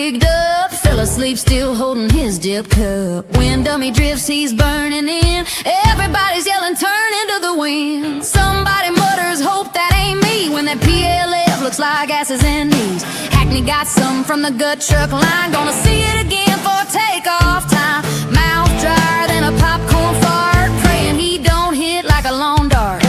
rigged up, fell asleep still holding his dip cup. When dummy drifts, he's burning in. Everybody's yelling, turn into the wind. Somebody mutters, hope that ain't me, when that PLF looks like asses and knees. Hackney got some from the gut truck line, gonna see it again for takeoff time. Mouth drier than a popcorn fart, praying he don't hit like a lawn dart.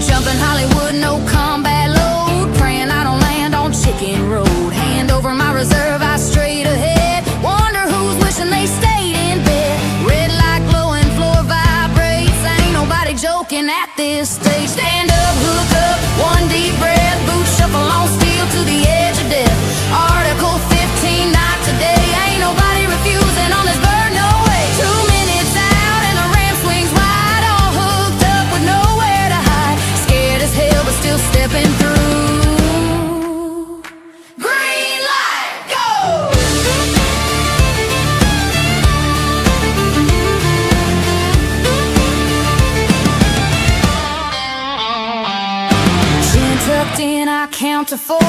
Jumping Hollywood, no combat load, praying I don't land on Chicken Road. Hand over my reserve, I straight ahead, wonder who's wishing they stayed in bed. Red light glowing, floor vibrates, ain't nobody joking at this stage. Stand up, hook up, one deep breath, boots shuffle on steel to the edge of death. Article 15, not today, ain't nobody refusing on this bird, no way. 2 minutes out and the ramp swings wide, all hooked up with nowhere to hide. Scared as hell but still stepping through. Green light, go! Chin tucked in, I count to 4.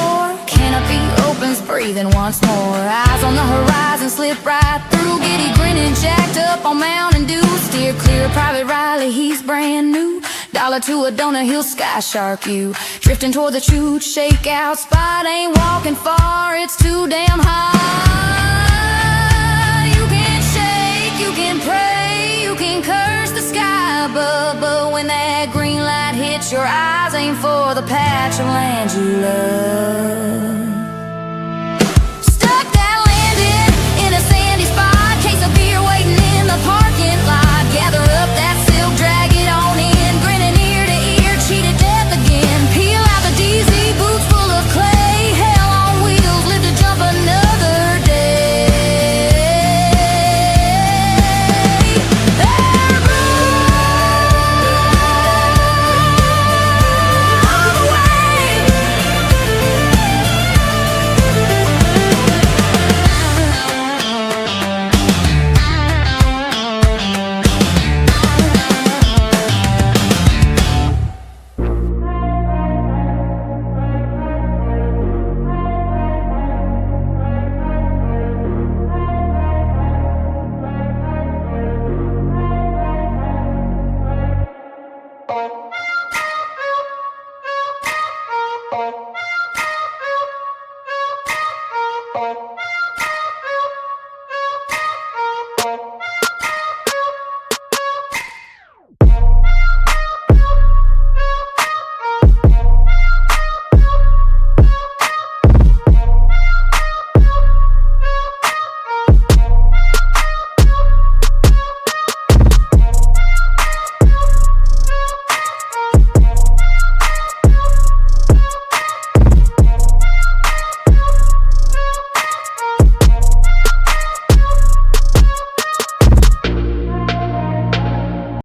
Canopy opens, breathing once more. Eyes on the horizon, slip right through. Giddy grinning, jacked up on Mountain Dew. Steer clear of Private Riley, he's brand new. Dollar to a donut, he'll sky shark you. Drifting toward the chute, shakeout spot. Ain't walking far, it's too damn high. You can shake, you can pray, you can curse the sky above, but when that green light hits your eyes, aim for the patch of land you love.